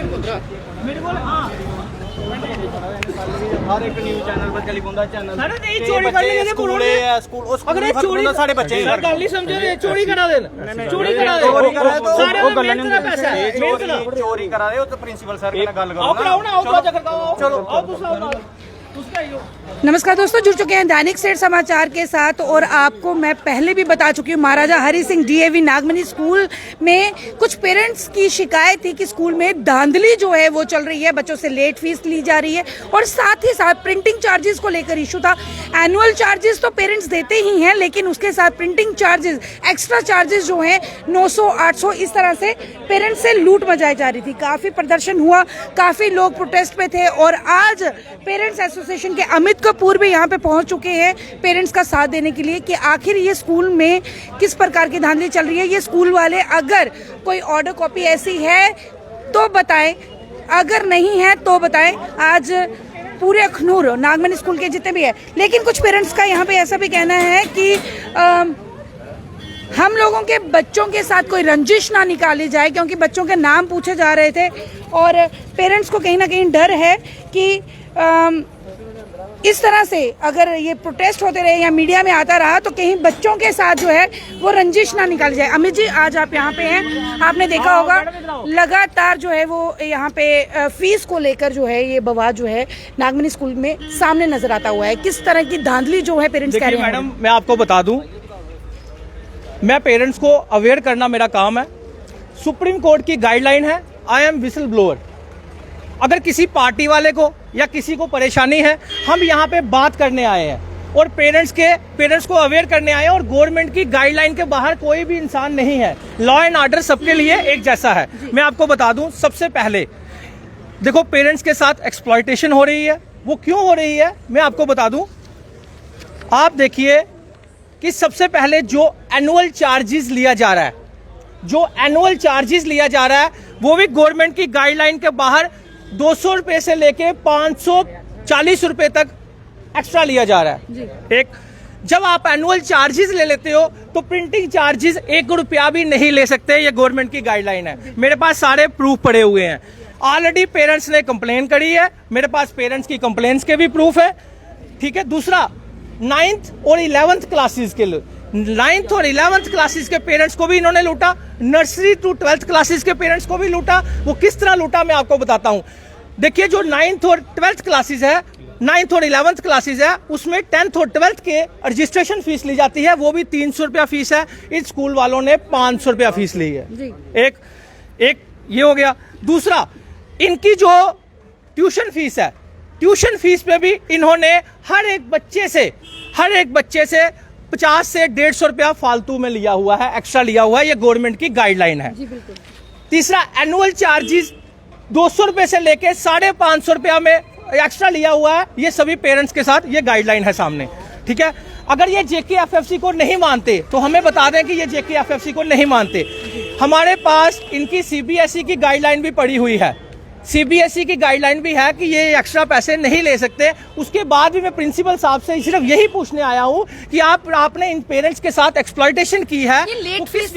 मेरे को हर एक न्यूज़ चैनल पर चली बंदा चैनल सर नहीं चोरी कर लेंगे स्कूल है स्कूल उस अगर चोरी सारे बच्चे सर गल नहीं समझो चोरी करा दे चोरी करा दे सारे वो गल नहीं पैसा है चोरी करा दे तो प्रिंसिपल सर के गल करो आओ कराओ ना आओ चलो आओ दूसरा नमस्कार दोस्तों, जुड़ चुके हैं दैनिक सेठ समाचार के साथ। और आपको मैं पहले भी बता चुकी हूँ, महाराजा हरि सिंह डीएवी नागमनी स्कूल में कुछ पेरेंट्स की शिकायत थी कि स्कूल में धांधली जो है वो चल रही है, बच्चों से लेट फीस ली जा रही है और साथ ही साथ प्रिंटिंग चार्जेस को लेकर इशू था। एनुअल चार्जेस तो पेरेंट्स देते ही हैं, लेकिन उसके साथ प्रिंटिंग चार्जेस, एक्स्ट्रा चार्जेस जो हैं 900 800 इस तरह से पेरेंट्स से लूट मचाई जा रही थी। काफ़ी प्रदर्शन हुआ, काफ़ी लोग प्रोटेस्ट पे थे और आज पेरेंट्स एसोसिएशन के अमित कपूर भी यहाँ पे पहुंच चुके हैं पेरेंट्स का साथ देने के लिए कि आखिर ये स्कूल में किस प्रकार की धांधली चल रही है। ये स्कूल वाले अगर कोई ऑर्डर कॉपी ऐसी है तो बताएं, अगर नहीं है तो बताएं। आज पूरे अखनूर नागमनी स्कूल के जितने भी है, लेकिन कुछ पेरेंट्स का यहाँ पे ऐसा भी कहना है कि हम लोगों के बच्चों के साथ कोई रंजिश ना निकाली जाए, क्योंकि बच्चों के नाम पूछे जा रहे थे और पेरेंट्स को कहीं ना कहीं डर है कि इस तरह से अगर ये प्रोटेस्ट होते रहे या मीडिया में आता रहा तो कहीं बच्चों के साथ जो है वो रंजिश ना निकाली जाए। अमित जी, आज आप यहाँ पे हैं, आपने देखा होगा लगातार जो है वो यहाँ पे फीस को लेकर जो है ये बवाल जो है नागमनी स्कूल में सामने नजर आता हुआ है। किस तरह की धांधली जो है पेरेंट्स कह रहे हैं? मैडम, मैं आपको बता दूं, मैं पेरेंट्स को अवेयर करना मेरा काम है। सुप्रीम कोर्ट की गाइडलाइन है, आई एम विसल ब्लोअर। अगर किसी पार्टी वाले को या किसी को परेशानी है, हम यहाँ पे बात करने आए हैं और पेरेंट्स को अवेयर करने आए हैं। और गवर्नमेंट की गाइडलाइन के बाहर कोई भी इंसान नहीं है। लॉ एंड ऑर्डर सबके लिए एक जैसा है। मैं आपको बता दूं, सबसे पहले देखो पेरेंट्स के साथ एक्सप्लॉयटेशन हो रही है। वो क्यों हो रही है मैं आपको बता दूं। आप देखिए कि सबसे पहले जो एनुअल चार्जेस लिया जा रहा है, वो भी गवर्नमेंट की गाइडलाइन के बाहर 200 रुपए से लेके 540 रुपए तक एक्स्ट्रा लिया जा रहा है। एक जब आप एनुअल चार्जेस ले लेते हो तो प्रिंटिंग चार्जेस 1 रुपया भी नहीं ले सकते। ये गवर्नमेंट की गाइडलाइन है। मेरे पास सारे प्रूफ पड़े हुए हैं। ऑलरेडी पेरेंट्स ने कंप्लेन करी है, मेरे पास पेरेंट्स की कंप्लेंट्स के भी प्रूफ है। ठीक है। दूसरा, 9th और 11th क्लासेस के 9th और 11th क्लासेस के पेरेंट्स को भी इन्होंने लूटा, नर्सरी टू 12th क्लासेस के पेरेंट्स को भी लूटा। वो किस तरह लूटा मैं आपको बताता हूं। देखिए, जो 9th और 12th क्लासेस है, 9th और 11th क्लासेस है, उसमें 10th और 12th के रजिस्ट्रेशन फीस ली जाती है, वो भी 300 रुपया फीस है। इस स्कूल वालों ने 500 रुपया फीस ली है। एक ये हो गया। दूसरा, इनकी जो ट्यूशन फीस है, ट्यूशन फीस पे भी इन्होंने हर एक बच्चे से 50 से 150 रुपया फालतू में लिया हुआ है, एक्स्ट्रा लिया हुआ है। ये गवर्नमेंट की गाइडलाइन है। तीसरा, एनुअल चार्जेस 200 रुपए से लेके 550 रुपया में एक्स्ट्रा लिया हुआ है। ये सभी पेरेंट्स के साथ ये गाइडलाइन है सामने। ठीक है। अगर ये जेकेएफएफसी को नहीं मानते तो हमें बता दें कि ये जेकेएफएफसी को नहीं मानते। हमारे पास इनकी सीबीएसई की गाइडलाइन भी पड़ी हुई है। सीबीएसई की गाइडलाइन भी है कि ये एक्स्ट्रा पैसे नहीं ले सकते। उसके बाद भी मैं प्रिंसिपल साहब से सिर्फ यही पूछने आया हूँ कि आपने इन पेरेंट्स के साथ एक्सप्लॉयटेशन की है। लेट फीस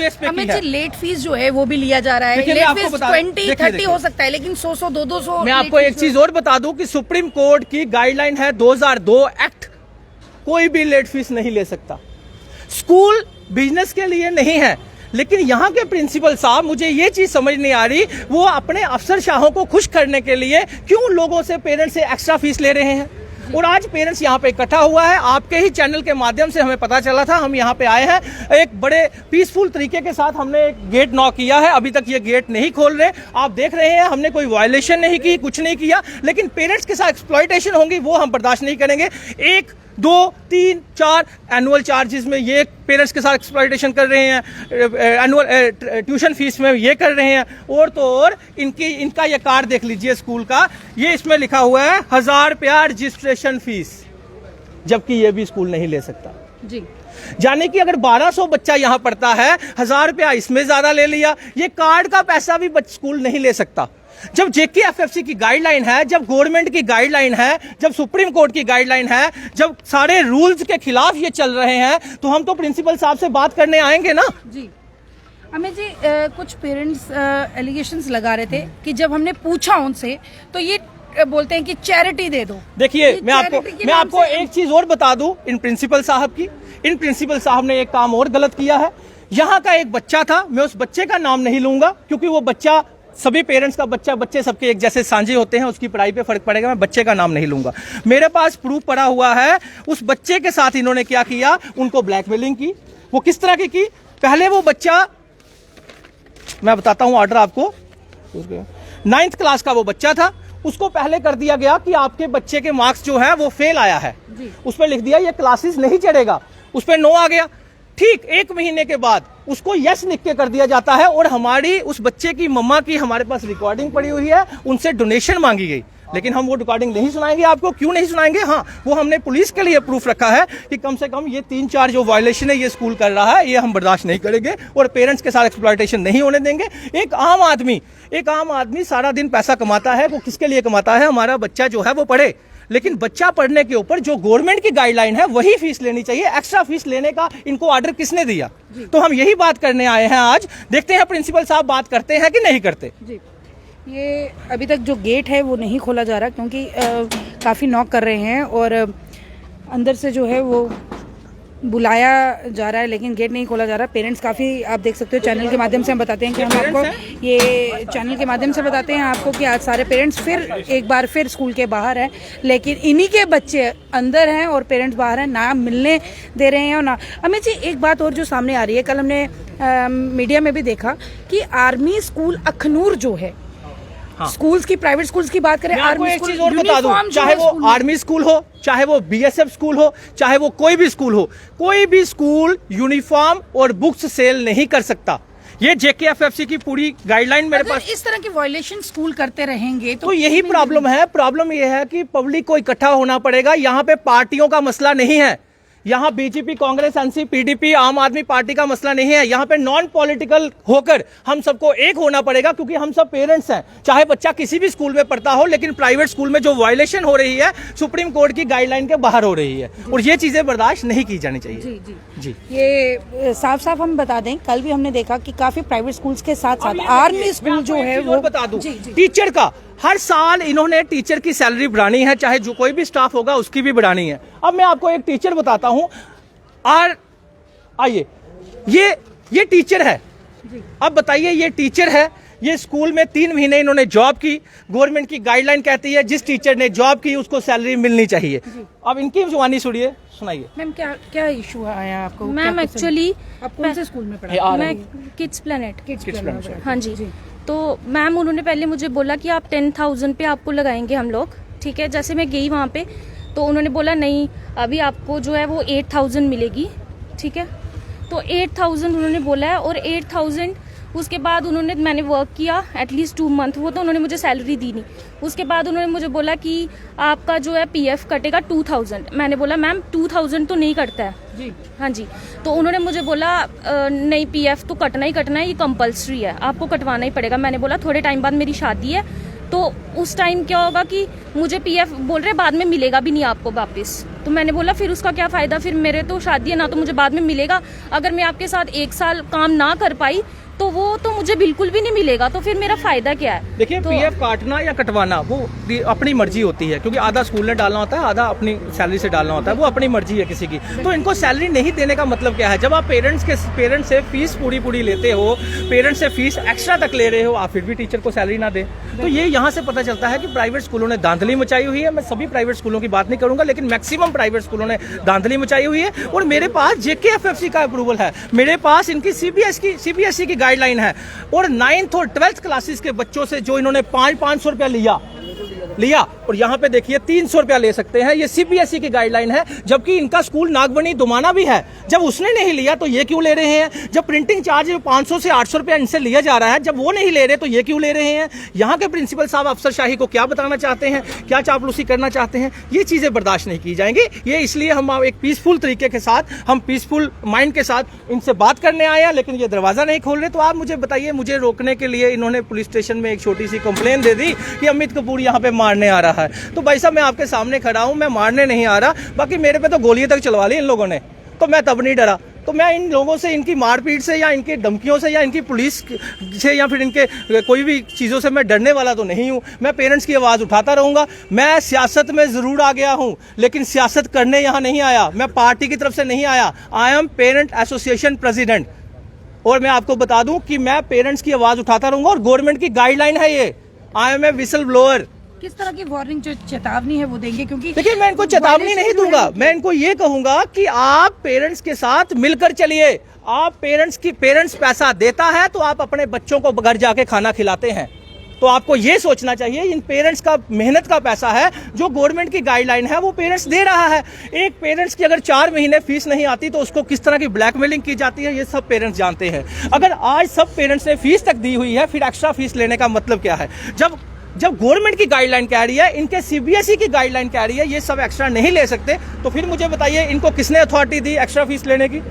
लेट फीस जो है वो भी लिया जा रहा है। लेट फीस 20-30 हो सकता है, लेकिन 100 200। मैं आपको एक चीज और बता दूं कि सुप्रीम कोर्ट की गाइडलाइन है 2002 एक्ट, कोई भी लेट फीस नहीं ले सकता। स्कूल बिजनेस के लिए नहीं है। लेकिन यहाँ के प्रिंसिपल साहब, मुझे ये चीज समझ नहीं आ रही, वो अपने अफसरशाहों को खुश करने के लिए क्यों लोगों से, पेरेंट्स से एक्स्ट्रा फीस ले रहे हैं। और आज पेरेंट्स यहाँ पे इकट्ठा हुआ है। आपके ही चैनल के माध्यम से हमें पता चला था, हम यहाँ पे आए हैं। एक बड़े पीसफुल तरीके के साथ हमने एक गेट नॉक किया है। अभी तक ये गेट नहीं खोल रहे। आप देख रहे हैं, हमने कोई वायलेशन नहीं की, कुछ नहीं किया। लेकिन पेरेंट्स के साथ एक्सप्लॉयटेशन होंगी वो हम बर्दाश्त नहीं करेंगे। 1 2 3 4 एनुअल चार्जेस में ये पेरेंट्स के साथ एक्सप्लॉयटेशन कर रहे हैं, एनुअल ट्यूशन फीस में ये कर रहे हैं। और तो और इनका ये कार्ड देख लीजिए स्कूल का, ये इसमें लिखा हुआ है 1000 रुपया रजिस्ट्रेशन फीस, जबकि ये भी स्कूल नहीं ले सकता जी। जाने की अगर 1200 बच्चा यहाँ पढ़ता है, 1000 रुपया इसमें ज्यादा ले लिया। ये कार्ड का पैसा भी स्कूल नहीं ले सकता। जब जेकेएफएफसी की गाइडलाइन है, जब गवर्नमेंट की गाइडलाइन है, जब सुप्रीम कोर्ट की गाइडलाइन है, जब सारे रूल्स के खिलाफ ये चल रहे हैं, तो हम तो प्रिंसिपल साहब से बात करने आएंगे ना जी। अमित जी, कुछ पेरेंट्स एलिगेशंस लगा रहे थे कि जब हमने पूछा उनसे तो ये बोलते हैं कि चैरिटी दे दो। देखिए, मैं आपको एक चीज और बता दूं इन प्रिंसिपल साहब की। इन प्रिंसिपल साहब ने एक काम और गलत किया है। यहाँ का एक बच्चा था, मैं उस बच्चे का नाम नहीं लूंगा क्योंकि वो बच्चा, सभी पेरेंट्स का बच्चे सबके एक जैसे साझे होते हैं, उसकी पढ़ाई पे फर्क पड़ेगा। मैं बच्चे का नाम नहीं लूंगा। मेरे पास प्रूफ पड़ा हुआ है। उस बच्चे के साथ इन्होंने क्या किया, उनको ब्लैकमेलिंग की। वो किस तरह की पहले वो बच्चा, मैं बताता हूं ऑर्डर आपको। 9th क्लास का वो बच्चा था, उसको पहले कर दिया गया कि आपके बच्चे के मार्क्स जो है वो फेल आया है। उस पर लिख दिया ये क्लासेस नहीं चढ़ेगा, उस पर नो आ गया। ठीक 1 महीने के बाद उसको यस लिख के कर दिया जाता है और हमारी उस बच्चे की मम्मा की हमारे पास रिकॉर्डिंग पड़ी हुई है, उनसे डोनेशन मांगी गई। लेकिन हम वो रिकॉर्डिंग नहीं सुनाएंगे आपको। क्यों नहीं सुनाएंगे? हाँ, वो हमने पुलिस के लिए प्रूफ रखा है कि कम से कम ये 3-4 जो वायलेशन है ये स्कूल कर रहा है, ये हम बर्दाश्त नहीं करेंगे और पेरेंट्स के साथ एक्सप्लॉयटेशन नहीं होने देंगे। एक आम आदमी सारा दिन पैसा कमाता है, वो किसके लिए कमाता है? हमारा बच्चा जो है वो पढ़े। लेकिन बच्चा पढ़ने के ऊपर जो गवर्नमेंट की गाइडलाइन है वही फीस लेनी चाहिए। एक्स्ट्रा फीस लेने का इनको ऑर्डर किसने दिया? तो हम यही बात करने आए हैं आज। देखते हैं प्रिंसिपल साहब बात करते हैं कि नहीं करते। जी, ये अभी तक जो गेट है वो नहीं खोला जा रहा क्योंकि काफ़ी नॉक कर रहे हैं और अंदर से जो है वो बुलाया जा रहा है लेकिन गेट नहीं खोला जा रहा। पेरेंट्स काफ़ी, आप देख सकते हो, चैनल के माध्यम से हम बताते हैं कि हम आपको ये चैनल के माध्यम से बताते हैं आपको कि आज सारे पेरेंट्स फिर एक बार फिर स्कूल के बाहर हैं, लेकिन इन्हीं के बच्चे अंदर हैं और पेरेंट्स बाहर हैं, ना मिलने दे रहे हैं और ना। अमित जी, एक बात और जो सामने आ रही है, कल हमने मीडिया में भी देखा कि आर्मी स्कूल अखनूर जो है, हाँ। स्कूल्स की, प्राइवेट स्कूल्स की बात करें, आर्मी एक चीज और बता दूं, चाहे वो आर्मी स्कूल हो, चाहे वो बीएसएफ स्कूल हो, चाहे वो कोई भी स्कूल हो, कोई भी स्कूल यूनिफॉर्म और बुक्स सेल नहीं कर सकता। ये जेकेएफएफसी की पूरी गाइडलाइन मेरे पास। इस तरह की वायलेशन स्कूल करते रहेंगे तो यही प्रॉब्लम है। प्रॉब्लम ये है कि पब्लिक को इकट्ठा होना पड़ेगा। यहाँ पे पार्टियों का मसला नहीं है। यहाँ बीजेपी, कांग्रेस, एनसी, पीडीपी, आम आदमी पार्टी का मसला नहीं है। यहाँ पे नॉन पॉलिटिकल होकर हम सबको एक होना पड़ेगा क्योंकि हम सब पेरेंट्स हैं। चाहे बच्चा किसी भी स्कूल में पढ़ता हो, लेकिन प्राइवेट स्कूल में जो वायलेशन हो रही है सुप्रीम कोर्ट की गाइडलाइन के बाहर हो रही है और ये चीजें बर्दाश्त नहीं की जानी चाहिए। जी जी जी, ये साफ साफ हम बता दें, कल भी हमने देखा कि काफी प्राइवेट स्कूल्स के साथ साथ आर्मी स्कूल जो है वो, बता दूं, टीचर का हर साल इन्होंने टीचर की सैलरी बढ़ानी है, चाहे जो कोई भी स्टाफ होगा उसकी भी बढ़ानी है। अब मैं आपको एक टीचर बताता हूं। आइए, ये टीचर है। अब बताइए, ये टीचर है, ये स्कूल में 3 महीने इन्होंने जॉब की। गवर्नमेंट की गाइडलाइन कहती है जिस टीचर ने जॉब की उसको सैलरी मिलनी चाहिए। अब इनकी जुबानी सुनिए, सुनाइए। मैम, क्या इशू आया आपको? मैम, एक्चुअली आप कौन से स्कूल में पढ़ा? मैं किड्स प्लेनेट। हाँ जी। जी। तो मैम, उन्होंने पहले मुझे बोला कि आप 10,000 पे आपको लगाएंगे हम लोग, ठीक है। जैसे मैं गई वहाँ पे तो उन्होंने बोला नहीं, अभी आपको जो है वो 8,000 मिलेगी, ठीक है। तो 8,000 उन्होंने बोला है और 8,000 उसके बाद मैंने वर्क किया एटलीस्ट 2 मंथ, वो तो उन्होंने मुझे सैलरी दी नहीं। उसके बाद उन्होंने मुझे बोला कि आपका जो है पीएफ कटेगा 2,000। मैंने बोला मैम 2,000 तो नहीं कटता है जी। हाँ जी। तो उन्होंने मुझे बोला नहीं, पीएफ तो कटना ही कटना है, ये कंपलसरी है, आपको कटवाना ही पड़ेगा। मैंने बोला थोड़े टाइम बाद मेरी शादी है, तो उस टाइम क्या होगा कि मुझे पीएफ बोल रहे बाद में मिलेगा भी नहीं आपको वापस। तो मैंने बोला फिर उसका क्या फ़ायदा, फिर मेरे तो शादी है ना, तो मुझे बाद में मिलेगा। अगर मैं आपके साथ 1 साल काम ना कर पाई तो वो तो मुझे बिल्कुल भी नहीं मिलेगा, तो फिर मेरा फायदा क्या है? देखिए, तो पीएफ काटना या कटवाना वो अपनी मर्जी होती है, क्योंकि आधा स्कूल ने डालना होता है, आधा अपनी सैलरी से डालना होता है, वो अपनी मर्जी है किसी की। तो इनको सैलरी नहीं देने का मतलब क्या है? जब आप पेरेंट्स से फीस पूरी लेते हो, पेरेंट्स से फीस एक्स्ट्रा तक ले रहे हो, आप फिर भी टीचर को सैलरी ना दे, तो ये यहाँ से पता चलता है कि प्राइवेट स्कूलों ने धांधली मचाई हुई है। मैं सभी प्राइवेट स्कूलों की बात नहीं करूंगा, लेकिन मैक्सिमम प्राइवेट स्कूलों ने धांधली मचाई हुई है। और मेरे पास जेकेएफएफसी का अप्रूवल है, मेरे पास इनकी सीबीएसई की गाइडलाइन है, और 9th और 12th क्लासेस के बच्चों से जो इन्होंने 500 रुपया लिया और यहाँ पे देखिए 300 रुपया ले सकते हैं। ये सीबीएसई की गाइडलाइन है, जबकि इनका स्कूल नागबनी दुमाना भी है। जब उसने नहीं लिया तो ये क्यों ले रहे हैं? जब प्रिंटिंग चार्ज 500 से 800 रुपया इनसे लिया जा रहा है, जब वो नहीं ले रहे तो ये क्यों ले रहे हैं? यहाँ के प्रिंसिपल साहब अफसरशाही को क्या बताना चाहते हैं, क्या चापलूसी करना चाहते हैं? ये चीजें बर्दाश्त नहीं की जाएंगी। ये इसलिए हम एक पीसफुल तरीके के साथ, हम पीसफुल माइंड के साथ इनसे बात करने आए हैं, लेकिन ये दरवाजा नहीं खोल रहे। तो आप मुझे बताइए, मुझे रोकने के लिए इन्होंने पुलिस स्टेशन में एक छोटी सी कंप्लेन दे दी कि अमित कपूर यहाँ पे मारने आ रहा है। तो भाई साहब, मैं आपके सामने खड़ा हूं, मैं मारने नहीं आ रहा। बाकी मेरे पे तो गोलियां तक चलवा ली इन लोगों ने, तो मैं तब नहीं डरा। तो मैं इन लोगों से, इनकी मारपीट से या इनके धमकियों से या इनकी पुलिस से या फिर इनके कोई भी चीज़ों से मैं डरने वाला तो नहीं हूँ। मैं पेरेंट्स की आवाज़ उठाता रहूँगा। मैं सियासत में ज़रूर आ गया हूँ, लेकिन सियासत करने यहाँ नहीं आया। मैं पार्टी की तरफ से नहीं आया। I am parent association president. और मैं आपको बता दूं कि मैं पेरेंट्स की आवाज़ उठाता रहूँगा और गवर्नमेंट की गाइडलाइन है ये। I am a whistle blower. किस तरह की वार्निंग, जो चेतावनी है वो देंगे? क्योंकि देखिए, मैं इनको चेतावनी नहीं दूंगा, मैं इनको ये कहूंगा कि आप पेरेंट्स के साथ मिलकर चलिए। आप पेरेंट्स पैसा देता है तो आप अपने बच्चों को घर जाके खाना खिलाते हैं, तो आपको ये सोचना चाहिए इन पेरेंट्स का मेहनत का पैसा है, जो गवर्नमेंट की गाइडलाइन है वो पेरेंट्स दे रहा है। एक पेरेंट्स की अगर 4 महीने फीस नहीं आती तो उसको किस तरह की ब्लैकमेलिंग की जाती है, ये सब पेरेंट्स जानते हैं। अगर आज सब पेरेंट्स ने फीस तक दी हुई है, फिर एक्स्ट्रा फीस लेने का मतलब क्या है? जब गवर्नमेंट की गाइडलाइन कह रही है, इनके सीबीएसई की गाइडलाइन कह रही है ये सब एक्स्ट्रा नहीं ले सकते, तो फिर मुझे बताइए इनको किसने अथॉरिटी दी एक्स्ट्रा फीस लेने की?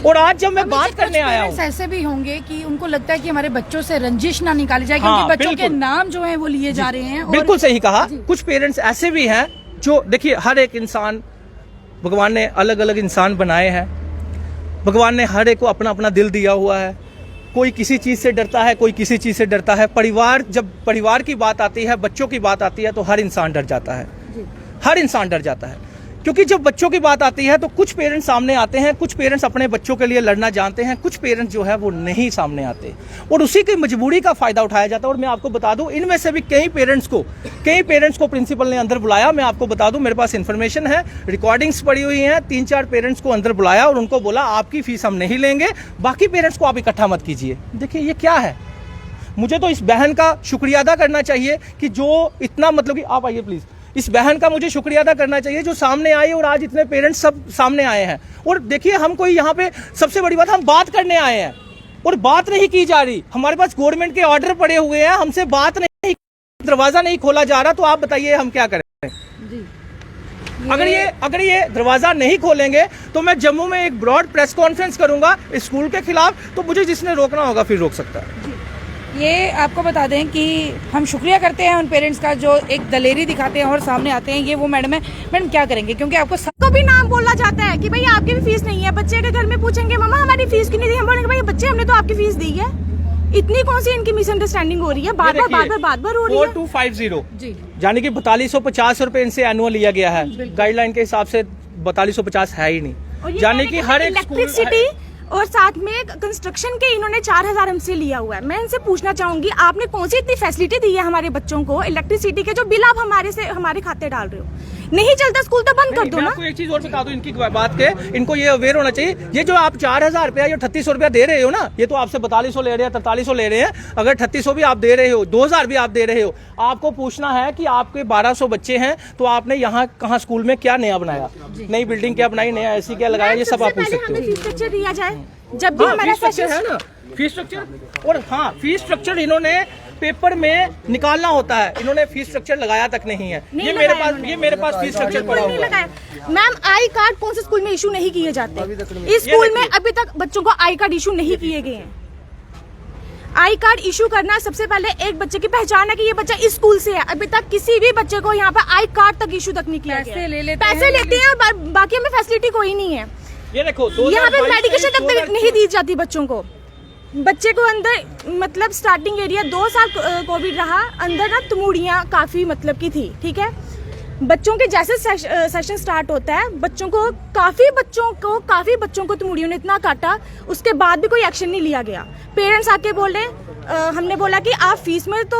और आज जब मैं बात करने आया हूँ, ऐसे भी होंगे कि उनको लगता है कि हमारे बच्चों से रंजिश ना निकाली जाए, क्योंकि हाँ, बच्चों के नाम जो है वो लिए जा रहे हैं। बिल्कुल सही कहा। कुछ पेरेंट्स ऐसे भी हैं जो, देखिए, हर एक इंसान, भगवान ने अलग अलग इंसान बनाए हैं। भगवान ने हर एक को अपना अपना दिल दिया हुआ है। कोई किसी चीज़ से डरता है, कोई किसी चीज़ से डरता है। जब परिवार की बात आती है, बच्चों की बात आती है, तो हर इंसान डर जाता है। हर इंसान डर जाता है, क्योंकि जब बच्चों की बात आती है तो कुछ पेरेंट्स सामने आते हैं, कुछ पेरेंट्स अपने बच्चों के लिए लड़ना जानते हैं, कुछ पेरेंट्स जो है वो नहीं सामने आते, और उसी की मजबूरी का फायदा उठाया जाता है। और मैं आपको बता दूं, इनमें से भी कई पेरेंट्स को प्रिंसिपल ने अंदर बुलाया। मैं आपको बता दूं, मेरे पास इन्फॉर्मेशन है, रिकॉर्डिंग्स पड़ी हुई हैं। 3-4 पेरेंट्स को अंदर बुलाया और उनको बोला आपकी फीस हम नहीं लेंगे, बाकी पेरेंट्स को आप इकट्ठा मत कीजिए। देखिए ये क्या है? मुझे तो इस बहन का शुक्रिया अदा करना चाहिए कि जो इतना, मतलब कि आप आइए प्लीज, इस बहन का मुझे शुक्रिया अदा करना चाहिए जो सामने आई और आज इतने पेरेंट्स सब सामने आए हैं। और देखिए, हम कोई यहाँ पे, सबसे बड़ी बात, हम बात करने आए हैं और बात नहीं की जा रही। हमारे पास गवर्नमेंट के ऑर्डर पड़े हुए हैं, हमसे बात नहीं, दरवाजा नहीं खोला जा रहा, तो आप बताइए हम क्या करें? अगर ये दरवाजा नहीं खोलेंगे तो मैं जम्मू में एक ब्रॉड प्रेस कॉन्फ्रेंस करूंगा इस स्कूल के खिलाफ, तो मुझे जिसने रोकना होगा फिर रोक सकता है। ये आपको बता दें कि हम शुक्रिया करते हैं उन पेरेंट्स का जो एक दलेरी दिखाते हैं और सामने आते हैं। ये वो मैडम है। मैडम क्या करेंगे, क्योंकि आपको सबको भी नाम बोला जाता है कि भाई आपकी भी फीस नहीं है। बच्चे के घर में पूछेंगे मम्मा हमारी फीस क्यों नहीं दी, हम बोलेंगे भाई बच्चे हमने तो आपकी फीस दी है। इतनी कौन सी इनकी मिसअंडरस्टैंडिंग हो रही है, बार बार हो रही है। 4250 जी, यानी कि 4250 रुपए इनसे एनुअल लिया गया है। गाइडलाइन के हिसाब से 4250 है ही नहीं, यानी कि हर एक इलेक्ट्रिसिटी और साथ में कंस्ट्रक्शन के इन्होंने 4000 हमसे लिया हुआ है। मैं इनसे पूछना चाहूंगी, आपने कौन सी इतनी फैसिलिटी दी है हमारे बच्चों को? इलेक्ट्रिसिटी के जो बिल आप हमारे खाते डाल रहे हो, नहीं चलता स्कूल तो बंद कर दो ना। आपको एक चीज और बता दूं इनकी बात के, इनको ये अवेयर होना चाहिए, ये जो आप 4000 रुपया या 3800 रुपया दे रहे हो ना, ये तो आपसे 4200 ले रहे हैं, 4300 ले रहे हैं। अगर 3800 भी आप दे रहे हो, 2000 भी आप दे रहे हो, आपको पूछना है कि आपके 1200 बच्चे हैं, तो आपने यहाँ कहाँ स्कूल में क्या नया बनाया, नई बिल्डिंग क्या बनाई, नया एसी क्या लगाया, ये सब आप पूछ सकते हो। फीस स्ट्रक्चर दिया जाए जब भी हमारा सेशन है ना, फीस स्ट्रक्चर। और हाँ, फीस स्ट्रक्चर इन्होंने पेपर में निकालना होता है, इन्होंने फीस स्ट्रक्चर लगाया तक नहीं है। ये मेरे पास फीस स्ट्रक्चर पड़ा हुआ है। मैम, आई कार्ड कौन से स्कूल में इशू नहीं किए जाते? इस स्कूल में अभी तक बच्चों को आई कार्ड इशू नहीं किए गए हैं। आई कार्ड इशू करना सबसे पहले एक बच्चे की पहचान है कि ये बच्चा इस स्कूल से है। अभी तक किसी भी बच्चे को यहाँ पर आई कार्ड तक इशू तक नहीं किया गया। पैसे लेते हैं और बाकी हमें फैसिलिटी कोई नहीं है। ये देखो, यहाँ पे मेडिकेशन तक नहीं दी जाती बच्चों को। बच्चे को अंदर, मतलब स्टार्टिंग एरिया 2 साल कोविड रहा, अंदर ना तमूड़ियाँ काफी मतलब की थी, ठीक है। बच्चों के जैसे सेशन स्टार्ट होता है, काफी बच्चों को तमूड़ियों ने इतना काटा, उसके बाद भी कोई एक्शन नहीं लिया गया। पेरेंट्स आके बोले, हमने बोला कि आप फीस में तो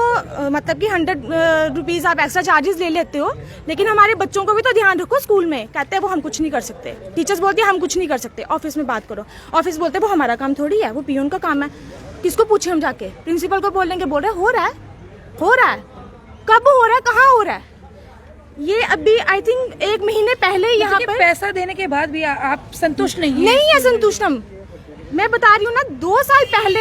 मतलब कि 100 रुपीज आप एक्स्ट्रा चार्जेस ले लेते हो, लेकिन हमारे बच्चों को भी तो ध्यान रखो स्कूल में। कहते हैं वो हम कुछ नहीं कर सकते। टीचर्स बोलते हैं हम कुछ नहीं कर सकते, ऑफिस में बात करो। ऑफिस बोलते हैं वो हमारा काम थोड़ी है, वो पीयून का काम है। किसको पूछे हम जाके? प्रिंसिपल को बोलेंगे, बोल रहे हो रहा है, कब हो रहा है, कहाँ हो रहा है? ये अभी आई थिंक 1 महीने पहले यहाँ पर पैसा देने के बाद भी आप संतुष्ट नहीं है संतुष्ट हम। मैं बता रही हूँ ना, 2 साल पहले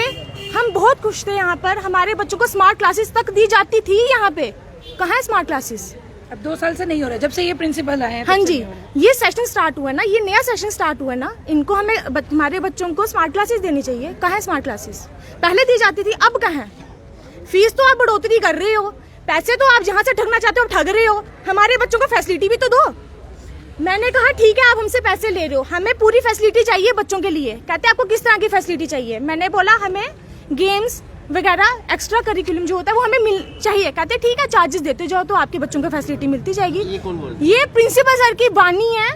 हम बहुत खुश थे। यहाँ पर हमारे बच्चों को स्मार्ट क्लासेस तक दी जाती थी। यहाँ पे कहाँ है स्मार्ट क्लासेस? अब 2 साल से नहीं हो रहा, जब से ये प्रिंसिपल आए हैं। हाँ जी, ये सेशन स्टार्ट हुआ है ना, ये नया सेशन स्टार्ट हुआ है ना, इनको हमें हमारे बच्चों को स्मार्ट क्लासेस देनी चाहिए। कहाँ है स्मार्ट क्लासेस? पहले दी जाती थी, अब कहाँ है? फीस तो आप बढ़ोतरी कर रहे हो, पैसे तो आप जहाँ से ठगना चाहते हो ठग रहे हो, हमारे बच्चों को फैसिलिटी भी तो दो। मैंने कहा ठीक है आप हमसे पैसे ले रहे हो, हमें पूरी फैसिलिटी चाहिए बच्चों के लिए। कहते हैं आपको किस तरह की फैसिलिटी चाहिए? मैंने बोला हमें गेम्स वगैरह एक्स्ट्रा करिकुलम जो होता है वो हमें मिल चाहिए। कहते हैं ठीक है चार्जेस देते जाओ तो आपके बच्चों को फैसिलिटी मिलती जाएगी। ये कौन बोल रहा है? ये प्रिंसिपल सर की वाणी है।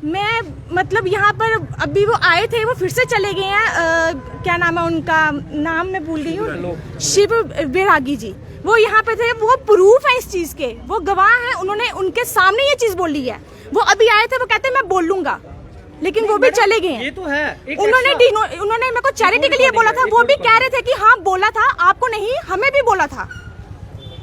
मैं मतलब यहाँ पर अभी वो आए थे, वो फिर से चले गए हैं। क्या नाम है उनका, नाम मैं भूल गई हूँ, शिव बैरागी जी। वो यहाँ पे थे, वो प्रूफ है इस चीज के, वो गवाह हैं। उन्होंने उनके सामने ये चीज बोली है। वो अभी आए थे, वो कहते मैं बोल लूंगा, लेकिन वो भी चले गए हैं। ये तो है उन्होंने मेरे को चैरिटी के लिए बोला था। वो भी कह रहे थे कि हाँ बोला था, आपको नहीं हमें भी बोला था,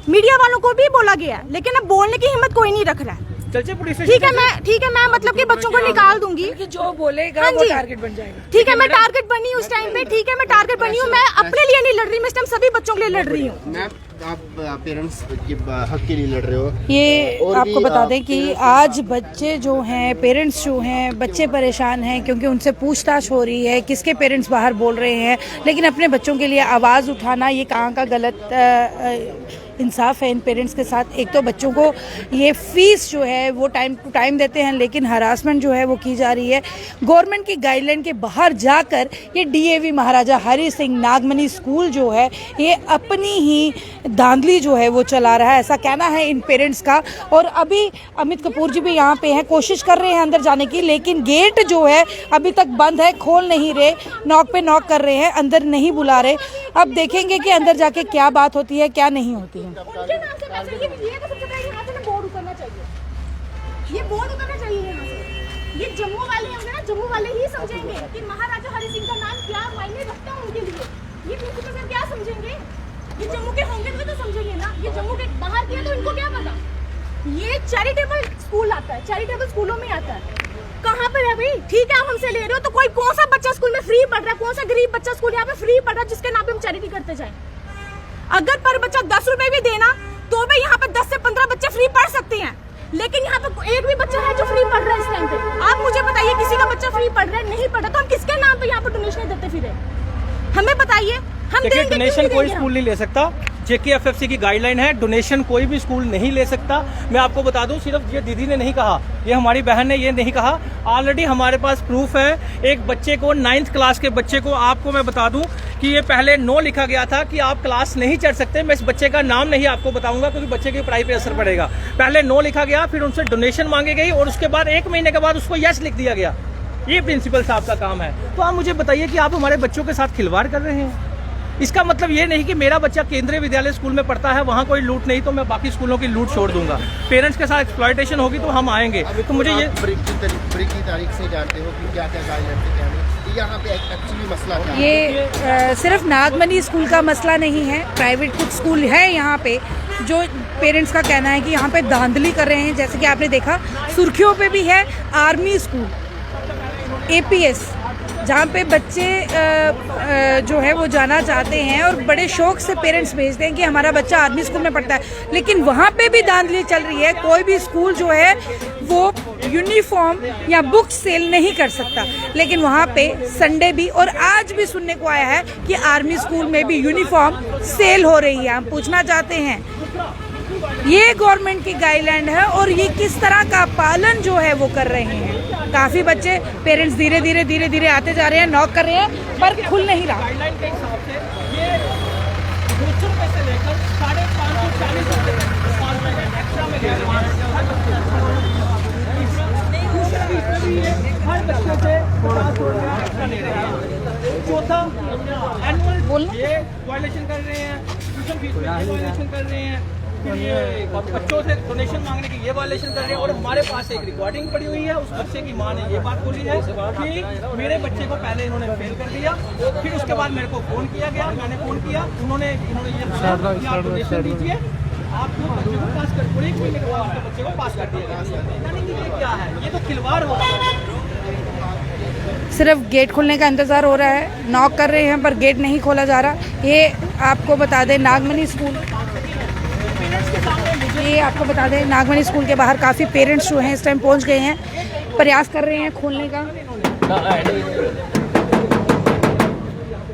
मीडिया वालों को भी बोला गया, लेकिन अब बोलने की हिम्मत कोई नहीं रख रहा है। ठीक है मैं मतलब कि बच्चों को निकाल दूंगी, जो बोलेगा हाँ वो जी। टारगेट बन जाएगा। ठीक है मैं टारगेट बनी उस टाइम पे, ठीक है मैं टारगेट बनी हूँ। मैं अपने लिए नहीं लड़ रही, मैं इस टाइम सभी बच्चों के लिए लड़ रही हूँ। मैम आप पेरेंट्स के हक के लिए लड़ रहे हो। ये और आपको भी, बता दें कि parents- आज बच्चे जो हैं, पेरेंट्स जो हैं, बच्चे परेशान हैं क्योंकि उनसे पूछताछ हो रही है, किसके पेरेंट्स बाहर बोल रहे हैं। लेकिन अपने बच्चों के लिए आवाज़ उठाना ये कहाँ का गलत इंसाफ है इन पेरेंट्स के साथ। एक तो बच्चों को ये फीस जो है वो टाइम टू टाइम देते हैं, लेकिन हरासमेंट जो है वो की जा रही है। गवर्नमेंट की गाइडलाइन के बाहर जाकर ये डीएवी महाराजा हरि सिंह नागमनी स्कूल जो है ये अपनी ही धांधली जो है वो चला रहा है, ऐसा कहना है इन पेरेंट्स का। और अभी अमित कपूर जी भी यहाँ पे हैं, कोशिश कर रहे हैं अंदर जाने की, लेकिन गेट जो है अभी तक बंद है, खोल नहीं रहे, नॉक पे नॉक कर रहे हैं, अंदर नहीं बुला रहे। अब देखेंगे कि अंदर जाके क्या बात होती है क्या नहीं होती है। उनके नाम से पैसे ये तो सबसे पहले यहाँ से ना बोर्ड उतरना चाहिए, ये बोर्ड उतरना चाहिए यहाँ से। ये जम्मू वाले होंगे ना, जम्मू वाले ही समझेंगे कि महाराजा हरि सिंह का नाम क्या मायने रखता है उनके लिए। ये प्रिंसिपल सर क्या समझेंगे? ये जम्मू के होंगे तो समझेंगे ना, ये जम्मू के बाहर के तो इनको क्या पता। ये चैरिटेबल स्कूल आता है, चैरिटेबल स्कूलों में आता है। कहाँ पर है भाई? ठीक है आप हमसे ले रहे हो तो कोई कौन सा बच्चा स्कूल में फ्री पढ़ रहा है, कौन सा गरीब बच्चा स्कूल यहाँ पे फ्री पढ़ रहा है जिसके नाम पे हम चैरिटी करते जाए? अगर पर बच्चा 10 रुपए भी देना तो भी यहाँ पे 10 से 15 बच्चे फ्री पढ़ सकते हैं, लेकिन यहाँ पे एक भी बच्चा है जो फ्री पढ़ रहा है इस टाइम पे? आप मुझे बताइए, किसी का बच्चा फ्री पढ़ रहा है, नहीं पढ़ रहा, तो हम किसके नाम पे यहाँ पे डोनेशन देते फिर? हमें बताइए, हम देखिए देंगे डोनेशन कोई स्कूल नहीं ले सकता। जेकेएफएफसी की गाइडलाइन है, डोनेशन कोई भी स्कूल नहीं ले सकता। मैं आपको बता दूं, सिर्फ ये दीदी ने नहीं कहा, ये हमारी बहन ने ये नहीं कहा, ऑलरेडी हमारे पास प्रूफ है। एक बच्चे को 9th क्लास के बच्चे को, आपको मैं बता दूं कि ये पहले नो लिखा गया था कि आप क्लास नहीं चढ़ सकते। मैं इस बच्चे का नाम नहीं आपको बताऊंगा क्योंकि बच्चे की पढ़ाई पे असर पड़ेगा। पहले नो लिखा गया, फिर उनसे डोनेशन मांगी गई और उसके बाद 1 महीने के बाद उसको यस लिख दिया गया। ये प्रिंसिपल साहब का काम है। तो आप मुझे बताइए कि आप हमारे बच्चों के साथ खिलवाड़ कर रहे हैं। इसका मतलब ये नहीं कि मेरा बच्चा केंद्रीय विद्यालय स्कूल में पढ़ता है, वहाँ कोई लूट नहीं तो मैं बाकी स्कूलों की लूट छोड़ दूंगा। पेरेंट्स के साथ एक्सप्लॉयटेशन होगी तो हम आएंगे। तो मुझे ये ब्रेक की तारीख से जानते हो कि क्या क्या गाइडलाइन से क्या नहीं, यहाँ पे एक्चुअली मसला क्या है? ये सिर्फ नागमनी स्कूल का मसला नहीं है, प्राइवेट कुछ स्कूल है यहाँ पे जो पेरेंट्स का कहना है कि यहाँ पे धांधली कर रहे हैं। जैसे कि आपने देखा सुर्खियों पे भी है आर्मी स्कूल, एपीएस, जहाँ पे बच्चे जो है वो जाना चाहते हैं और बड़े शौक से पेरेंट्स भेजते हैं कि हमारा बच्चा आर्मी स्कूल में पढ़ता है, लेकिन वहाँ पे भी धांधली चल रही है। कोई भी स्कूल जो है वो यूनिफॉर्म या बुक सेल नहीं कर सकता, लेकिन वहाँ पे संडे भी और आज भी सुनने को आया है कि आर्मी स्कूल में भी यूनिफॉर्म सेल हो रही है। हम पूछना चाहते हैं, ये गवर्नमेंट की गाइडलाइन है और ये किस तरह का पालन जो है वो कर रहे हैं। काफी बच्चे पेरेंट्स धीरे धीरे आते जा रहे हैं, नॉक कर रहे हैं पर खुल नहीं रहा। गाइडलाइन के हिसाब से ये 200 रुपए से लेकर 540 रुपए साल में एक्स्ट्रा में हर बच्चे से 50 रुपए एक्स्ट्रा ले रहे हैं। चौथा एनुअल ये वायलेशन कर रहे हैं, ट्यूशन फीस में वायलेशन कर रहे हैं, फिर ये बच्चों से डोनेशन मांगने की ये वायलेशन कर रहे हैं। और हमारे पास एक रिकॉर्डिंग पड़ी हुई है, उस बच्चे की माँ ने ये बात बोली है कि मेरे बच्चे को पहले इन्होंने फेल कर दिया, फिर उसके बाद मेरे को फोन किया गया, मैंने फोन किया, इन्होंने ये बताया कि आप डोनेशन दीजिए, आपको बच्चे को पास कर, पूरे 1 महीने के बाद आपके बच्चे को पास कर दिया गया। यानी कि ये क्या है? ये तो खिलवाड़ हो रहा है। सिर्फ गेट खुलने का इंतज़ार हो रहा है, नॉक कर रहे हैं पर गेट नहीं खोला जा रहा। ये आपको बता दें नागमनी स्कूल, ये आपको बता दें नागमनी स्कूल के बाहर काफ़ी पेरेंट्स जो हैं इस टाइम पहुंच गए हैं, प्रयास कर रहे हैं खोलने का,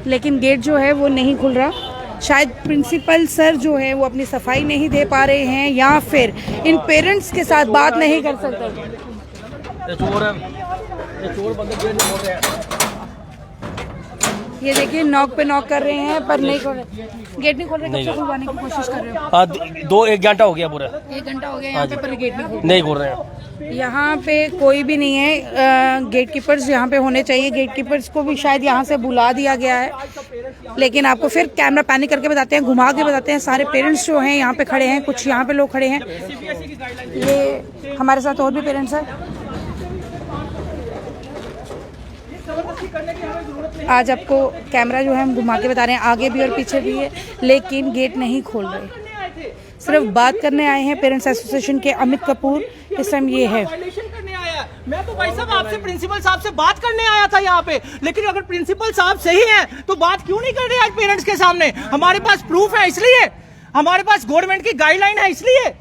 लेकिन गेट जो है वो नहीं खुल रहा। शायद प्रिंसिपल सर जो है वो अपनी सफाई नहीं दे पा रहे हैं या फिर इन पेरेंट्स के साथ बात नहीं कर सकते। ये चोर है, ये चोर बंदे गेट नहीं खोल रहे हैं। ये देखिए नॉक पे नॉक कर रहे हैं पर नहीं खोल रहे, गेट नहीं खोल रहे। कब से खुलवाने की कोशिश कर रहे हो? हाँ, 1 घंटा हो गया पूरा, 1 घंटा हो गया यहाँ पे पर गेट नहीं खोल रहे हैं। यहाँ पे कोई भी नहीं है। गेट कीपर्स यहाँ पे होने चाहिए। गेट कीपर्स को भी शायद यहाँ से बुला दिया गया है, लेकिन आपको फिर कैमरा पैनिक करके बताते हैं, घुमा के बताते हैं। सारे पेरेंट्स जो हैं यहाँ पे खड़े हैं, कुछ यहाँ पे लोग खड़े हैं। ये हमारे साथ और भी पेरेंट्स हैं। आज आपको कैमरा जो है हम घुमा के बता रहे हैं, आगे भी और पीछे भी है, लेकिन गेट नहीं खोल रहे। सिर्फ बात करने आए हैं पेरेंट्स एसोसिएशन के अमित कपूर। इस टाइम ये है। मैं तो भाई साहब आपसे प्रिंसिपल साहब से बात करने आया था यहाँ पे, लेकिन अगर प्रिंसिपल साहब सही है तो बात क्यों नहीं कर रहे आज पेरेंट्स के सामने? हमारे पास प्रूफ है, इसलिए हमारे पास गवर्नमेंट की गाइडलाइन है, इसलिए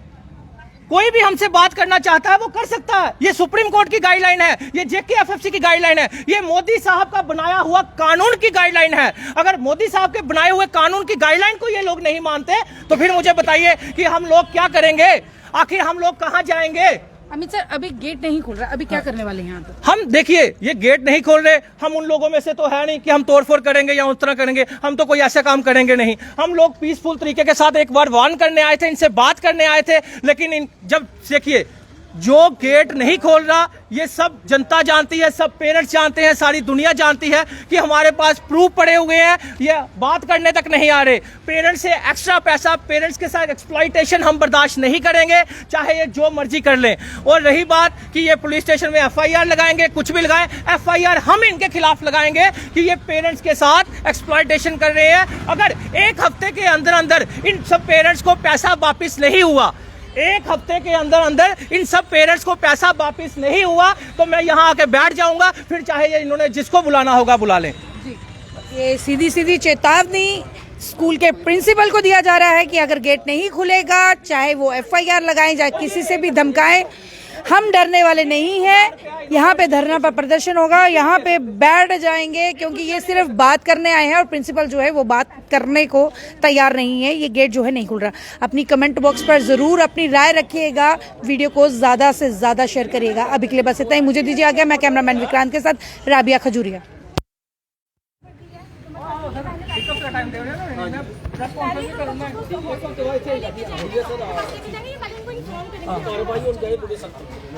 कोई भी हमसे बात करना चाहता है वो कर सकता है। ये सुप्रीम कोर्ट की गाइडलाइन है, ये जेकेएफएफसी की गाइडलाइन है, ये मोदी साहब का बनाया हुआ कानून की गाइडलाइन है। अगर मोदी साहब के बनाए हुए कानून की गाइडलाइन को ये लोग नहीं मानते तो फिर मुझे बताइए कि हम लोग क्या करेंगे? आखिर हम लोग कहां जाएंगे? अमित सर, अभी गेट नहीं खुल रहा, अभी क्या करने वाले हैं यहाँ पे? हम देखिए, ये गेट नहीं खोल रहे, हम उन लोगों में से तो है नहीं कि हम तोड़फोड़ करेंगे या उस तरह करेंगे। हम तो कोई ऐसा काम करेंगे नहीं। हम लोग पीसफुल तरीके के साथ एक बार वार्न करने आए थे, इनसे बात करने आए थे, लेकिन जब देखिए जो गेट नहीं खोल रहा, ये सब जनता जानती है, सब पेरेंट्स जानते हैं, सारी दुनिया जानती है कि हमारे पास प्रूफ पड़े हुए हैं। ये बात करने तक नहीं आ रहे। पेरेंट्स से एक्स्ट्रा पैसा, पेरेंट्स के साथ एक्सप्लॉइटेशन हम बर्दाश्त नहीं करेंगे, चाहे ये जो मर्जी कर लें। और रही बात कि ये पुलिस स्टेशन में एफआईआर लगाएंगे, कुछ भी लगाएं, एफआईआर हम इनके खिलाफ लगाएंगे कि ये पेरेंट्स के साथ एक्सप्लॉइटेशन कर रहे हैं। अगर 1 हफ्ते के अंदर अंदर इन सब पेरेंट्स को पैसा वापिस नहीं हुआ, 1 हफ्ते के अंदर अंदर इन सब पेरेंट्स को पैसा वापिस नहीं हुआ, तो मैं यहाँ आके बैठ जाऊंगा। फिर चाहे ये इन्होंने जिसको बुलाना होगा बुला लें। ये सीधी सीधी चेतावनी स्कूल के प्रिंसिपल को दिया जा रहा है कि अगर गेट नहीं खुलेगा, चाहे वो एफआईआर लगाएं, चाहे किसी से भी धमकाएं, हम डरने वाले नहीं हैं। यहाँ पे धरना पर प्रदर्शन होगा, यहाँ पे बैठ जाएंगे, क्योंकि ये सिर्फ बात करने आए हैं और प्रिंसिपल जो है वो बात करने को तैयार नहीं है। ये गेट जो है नहीं खुल रहा। अपनी कमेंट बॉक्स पर जरूर अपनी राय रखिएगा, वीडियो को ज्यादा से ज्यादा शेयर करिएगा। अभी के लिए बस इतना ही, मुझे दीजिए आज्ञा। मैं कैमरामैन विक्रांत के साथ राबिया खजूरिया।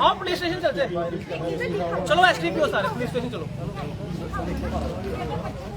आप पुलिस स्टेशन चलते हैं, चलो एसडीपीओ सारे पुलिस स्टेशन चलो।